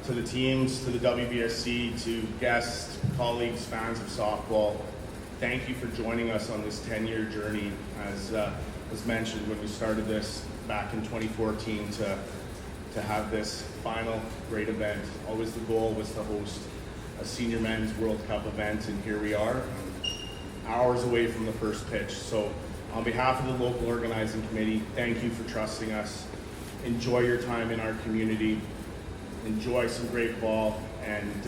to the teams, to the WBSC, to guests, colleagues, fans of softball, thank you for joining us on this 10-year journey. As was mentioned when we started this back in 2014, to have this final great event. Always the goal was to host a senior men's World Cup event, and here we are, hours away from the first pitch. So on behalf of the local organizing committee, thank you for trusting us. Enjoy your time in our community. Enjoy some great ball, and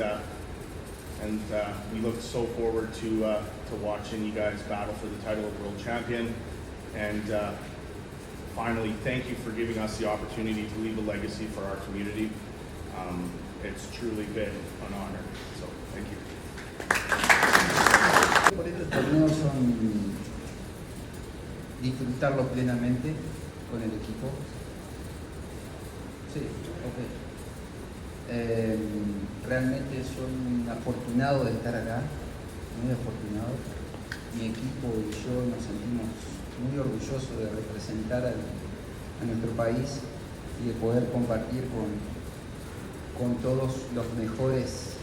we look so forward to watching you guys battle for the title of world champion. And finally, thank you for giving us the opportunity to leave a legacy for our community. It's truly been an honor. So thank you. Por estos torneos son disfrutarlo plenamente con el equipo. Sí, ok. Realmente son afortunados de estar acá, muy afortunados. Mi equipo y yo nos sentimos muy orgullosos de representar a nuestro país y de poder compartir con todos los mejores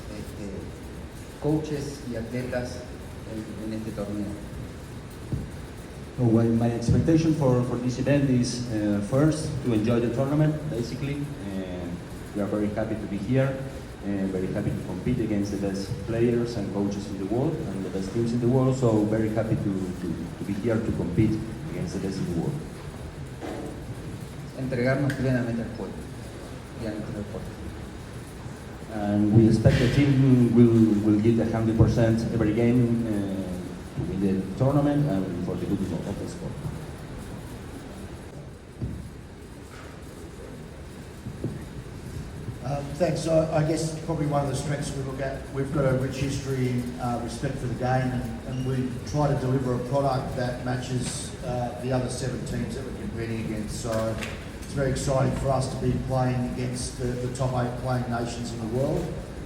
coaches y atletas en este torneo. Well, my expectation for this event is first to enjoy the tournament, basically. We are very happy to be here, and very happy to compete against the best players and coaches in the world and the best teams in the world. So very happy to be here to compete against the best in the world. Entregarnos plenamente al juego y a nuestro deporte. And we expect the team will give 100% every game to win the tournament and for the good of the sport. Thanks. I guess probably one of the strengths we look at, we've got a rich history, respect for the game, and we try to deliver a product that matches the other 7 teams that we're competing against. So it's very exciting for us to be playing against the top 8 playing nations in the world.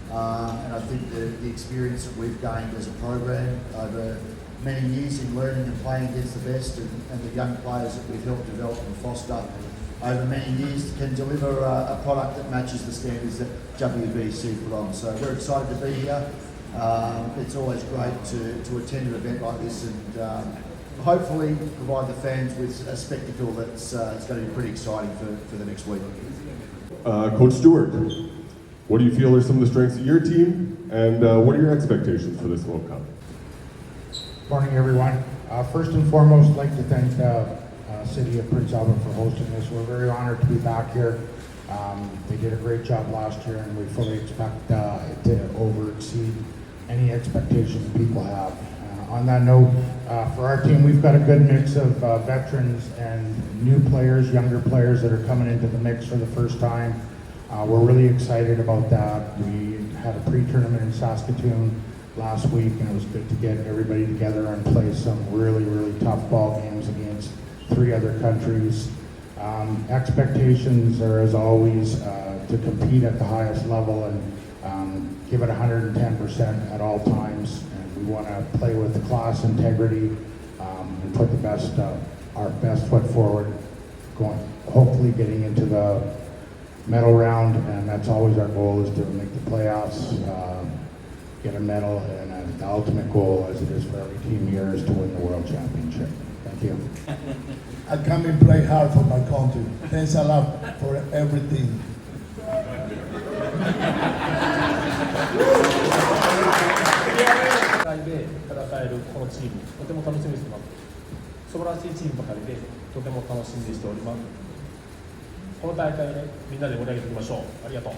And I think the experience that we've gained as a program over many years in learning and playing against the best, and the young players that we've helped develop and foster over many years can deliver a product that matches the standards that WBSC put on. So we're excited to be here. It's always great to attend an event like this and hopefully provide the fans with a spectacle that's it's going to be pretty exciting for the next week. Coach Stewart, what do you feel are some of the strengths of your team, and what are your expectations for this World Cup? Morning, everyone. First and foremost, I'd like to thank City of Prince Albert for hosting this. We're very honored to be back here. They did a great job last year, and we fully expect it to overexceed any expectations people have. On that note, for our team, we've got a good mix of veterans and new players, younger players that are coming into the mix for the first time. We're really excited about that. We had a pre-tournament in Saskatoon last week, and it was good to get everybody together and play some really, really tough ball games against 3 other countries. Expectations are, as always, to compete at the highest level and give it 110% at all times. And we want to play with class, integrity, and put our best foot forward, hopefully getting into the medal round, and that's always our goal, is to make the playoffs, get a medal, and the ultimate goal, as it is for every team here, is to win the World Championship. Thank you. I come and play hard for my country. Thanks a lot for everything. 世界で戦えるこのチーム、とても楽しみにしてます。素晴らしいチームばかりで、とても楽しみにしております。この大会でみんなで盛り上げていきましょう。ありがとう。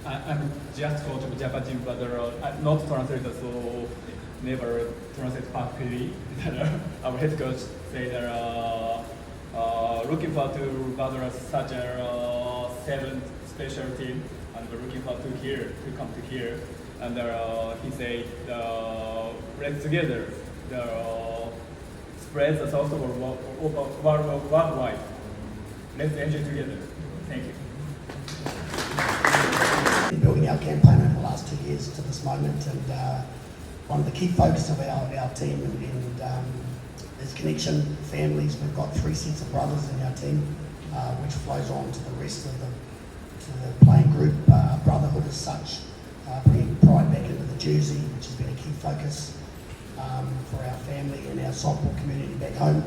I'm just coach of Japan team, but I'm not translator, so never translate perfectly. Our head coach said that looking forward to battle such a 7 special team, and we're looking forward to come to here. And he said, let's together spread the softball worldwide. Let's enjoy together. Thank you. Building our campaign over the last 2 years to this moment, and one of the key focus of our team and is connection, families. We've got 3 sets of brothers in our team, which flows on to the rest of the playing group. Brotherhood as such, bringing pride back into the jersey, which has been a key focus for our family and our softball community back home.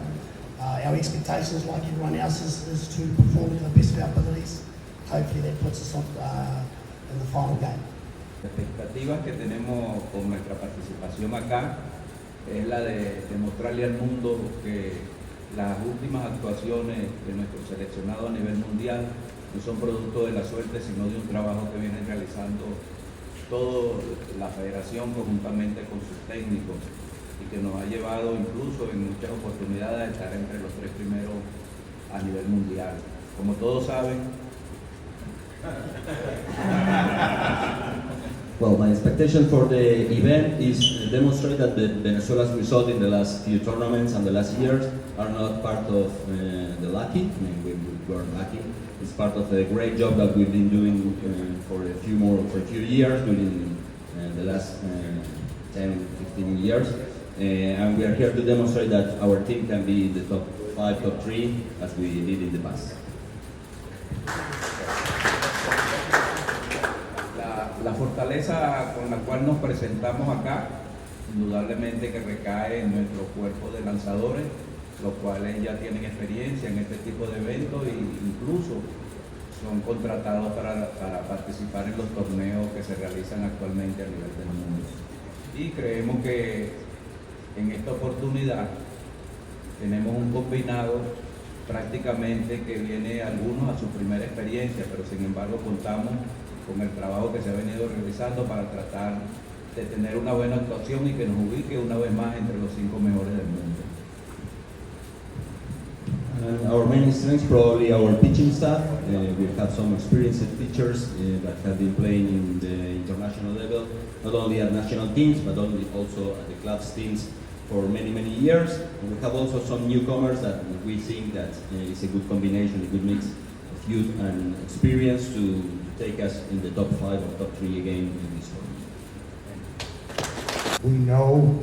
Our expectations, like everyone else's, is to perform to the best of our abilities. Hopefully that puts us on, in the final game. Las expectativas que tenemos con nuestra participación acá es la de demostrarle al mundo que las últimas actuaciones de nuestro seleccionado a nivel mundial no son producto de la suerte, sino de un trabajo que viene realizando toda la federación conjuntamente con sus técnicos y que nos ha llevado incluso en muchas oportunidades a estar entre los 3 primeros a nivel mundial. Como todos saben, Well, my expectation for the event is to demonstrate that Venezuela's result in the last few tournaments and the last years are not part of the lucky. I mean, we weren't lucky. It's part of the great job that we've been doing for a few years during the last 10, 15 years. And we are here to demonstrate that our team can be in the top 5, top 3, as we did in the past. La fortaleza con la cual nos presentamos acá, indudablemente que recae en nuestro cuerpo de lanzadores, los cuales ya tienen experiencia en este tipo de eventos e incluso son contratados para participar en los torneos que se realizan actualmente a nivel del mundo. Y creemos que en esta oportunidad tenemos un combinado prácticamente que viene algunos a su primera experiencia, pero sin embargo contamos con el trabajo que se ha venido realizando para tratar de tener una buena actuación y que nos ubique una vez más entre los 5 mejores del mundo. Our main strength probably our pitching staff. We have some experienced pitchers that have been playing in the international level, not only at national teams but also at the clubs teams for many years. And we have also some newcomers that we think that is a good combination, a good mix of youth and experience to take us in the top 5 or top 3 again in this tournament. We know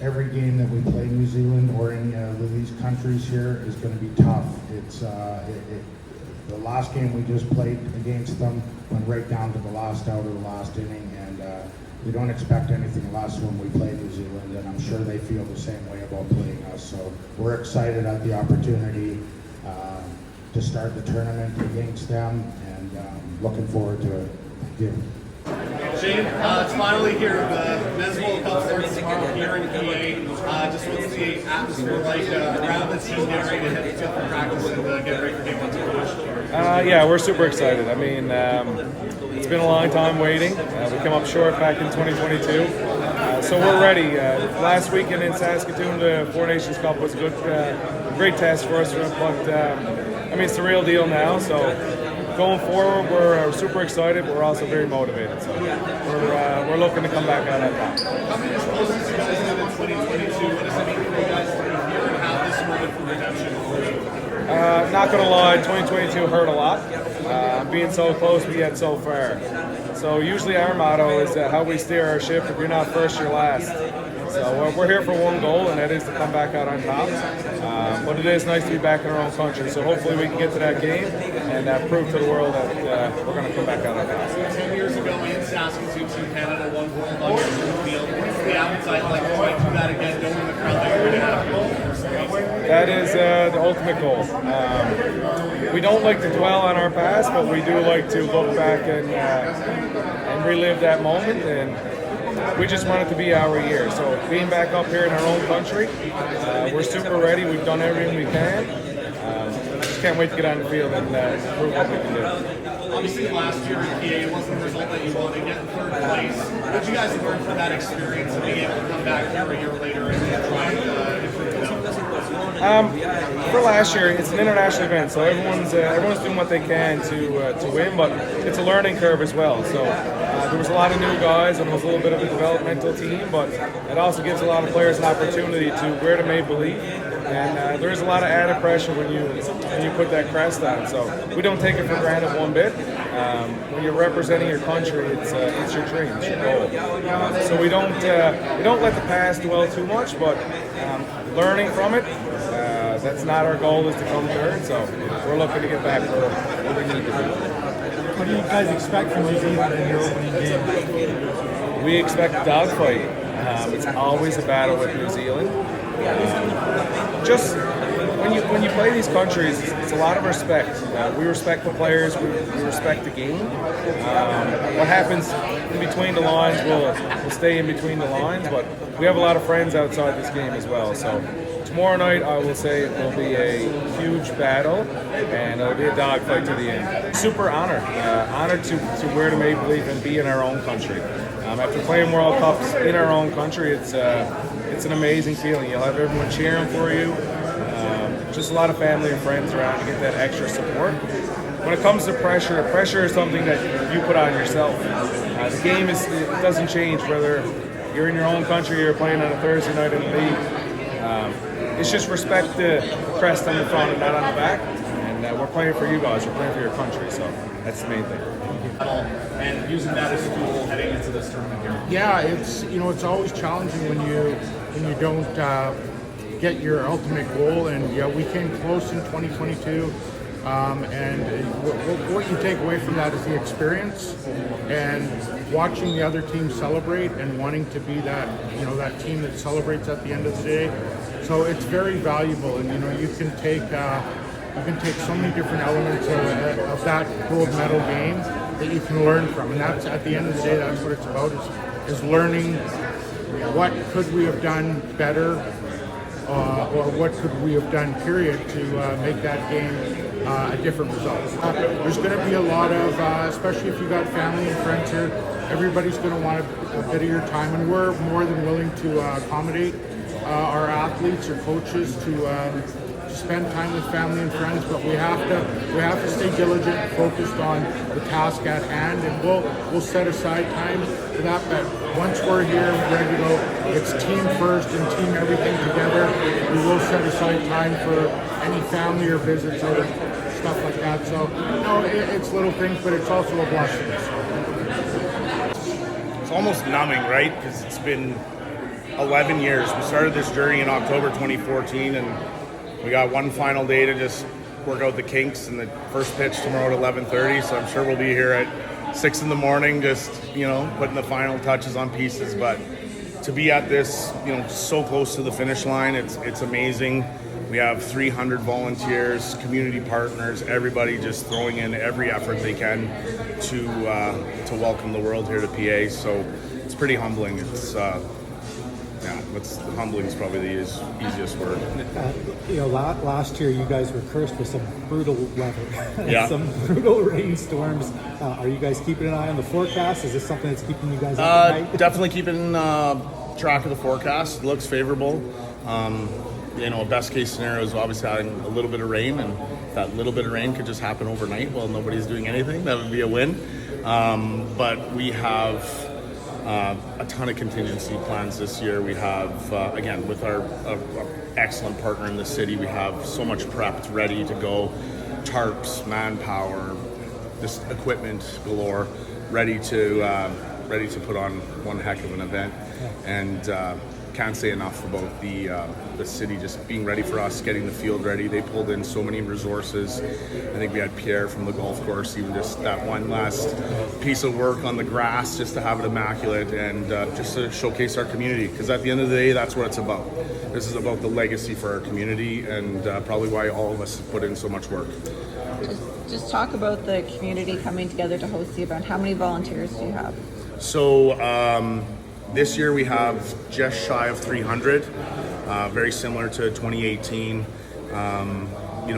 every game that we play New Zealand or any of these countries here is going to be tough. It's the last game we just played against them went right down to the last out of the last inning, and we don't expect anything less when we play New Zealand, and I'm sure they feel the same way about playing us. So we're excited at the opportunity to start the tournament against them, and looking forward to it. Thank you. Shane, it's finally here. The Men's World Cup starts tomorrow here in PA. Just what's the atmosphere like around the team getting ready to head to practice and get ready for game 1? Yeah, we're super excited. I mean, it's been a long time waiting. We come up short back in 2022. So we're ready. Last weekend in Saskatoon, the Four Nations Cup was a good, great test for us. But I mean, it's the real deal now. So going forward, we're super excited. We're also very motivated. So we're looking to come back out on top. How many explosives you guys had in 2022? What does it mean for you guys to be here and have this moment for redemption? Not gonna lie, 2022 hurt a lot. Being so close but yet so far. So usually our motto is how we steer our ship. If you're not first, you're last. So we're here for one goal, and that is to come back out on top. But it is nice to be back in our own country. So hopefully we can get to that game and prove to the world that we're going to come back out on top. 10 years ago in Saskatoon, Team Canada won gold on your field. What's the appetite like to try to do that again, knowing the crowd that you're going to have? That is the ultimate goal. We don't like to dwell on our past, but we do like to look back and relive that moment. And we just want it to be our year. So being back up here in our own country, we're super ready. We've done everything we can. Just can't wait to get on the field and prove what we can do. Obviously, last year in PA, it wasn't the result that you wanted, getting third place. What did you guys learn from that experience and being able to come back here a year later and try and improve the numbers? For last year, it's an international event, so everyone's doing what they can to win, but it's a learning curve as well. So there was a lot of new guys, and it was a little bit of a developmental team, but it also gives a lot of players an opportunity to wear the Maple Leaf. And there's a lot of added pressure when you put that crest on. So we don't take it for granted one bit. When you're representing your country, it's your dream, it's your goal. So we don't let the past dwell too much, but learning from it, That's not our goal, is to come third. So we're looking to get back where we need to be. What do you guys expect from New Zealand in your opening game? We expect a dogfight. It's always a battle with New Zealand. Just when you play these countries, it's a lot of respect. We respect the players. We respect the game. What happens in between the lines will stay in between the lines. But we have a lot of friends outside this game as well. So tomorrow night, I will say it will be a huge battle, and it'll be a dogfight to the end. Super honored to wear the Maple Leaf and be in our own country. After playing World Cups in our own country, it's an amazing feeling. You'll have everyone cheering for you. Just a lot of family and friends around to get that extra support. When it comes to pressure is something that you put on yourself. The game it doesn't change whether you're in your own country or you're playing on a Thursday night in the league. It's just respect the crest on the front and not on the back. And we're playing for you guys. We're playing for your country. So that's the main thing. And using that as a tool heading into this tournament here. Yeah, it's always challenging when you don't get your ultimate goal, and yeah, we came close in 2022. And what you take away from that is the experience and watching the other team celebrate and wanting to be that team that celebrates at the end of the day. So it's very valuable, and you can take so many different elements of that gold medal game that you can learn from, and that's at the end of the day, that's what it's about, is learning what could we have done better, or what could we have done, period, to make that game a different result. There's going to be a lot of, especially if you got family and friends here, everybody's going to want a bit of your time, and we're more than willing to accommodate our athletes or coaches to spend time with family and friends, but we have to stay diligent, focused on the task at hand, and we'll set aside time for that. But once we're here, ready to go, it's team first and team everything together. We will set aside time for any family or visits or stuff like that. So it's little things, but it's also a blessing. It's almost numbing, right? Because it's been 11 years. We started this journey in October 2014, and we got one final day to just work out the kinks, and the first pitch tomorrow at 11:30. So I'm sure we'll be here at 6 in the morning, just putting the final touches on pieces. But to be at this, so close to the finish line, it's amazing. We have 300 volunteers, community partners, everybody just throwing in every effort they can to welcome the world here to PA. So it's pretty humbling. It's humbling is probably the easiest word. Last year you guys were cursed with some brutal weather, some brutal rainstorms. Are you guys keeping an eye on the forecast? Is this something that's keeping you guys up at night? Definitely keeping track of the forecast. It looks favorable. Best case scenario is obviously having a little bit of rain, and that little bit of rain could just happen overnight while nobody's doing anything. That would be a win. But we have a ton of contingency plans this year. We have, again, with our excellent partner in the city, we have so much prepped, ready to go. Tarps, manpower, this equipment galore, ready to put on one heck of an event. And can't say enough about the city just being ready for us, getting the field ready. They pulled in so many resources. I think we had Pierre from the golf course, even just that one last piece of work on the grass just to have it immaculate, and just to showcase our community, because at the end of the day, that's what it's about. This is about the legacy for our community, and probably why all of us have put in so much work. Just talk about the community coming together to host the event. How many volunteers do you have? So this year we have just shy of 300, very similar to 2018.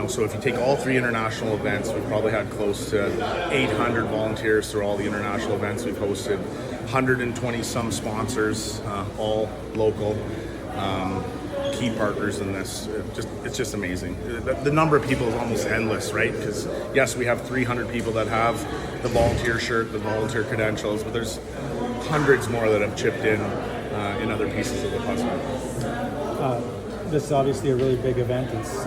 So if you take all three international events, we've probably had close to 800 volunteers through all the international events we've hosted, 120 some sponsors, all local, key partners in this. It's just amazing. The number of people is almost endless, right? Because yes, we have 300 people that have the volunteer shirt, the volunteer credentials, but there's hundreds more that have chipped in other pieces of the puzzle. This is obviously a really big event. It's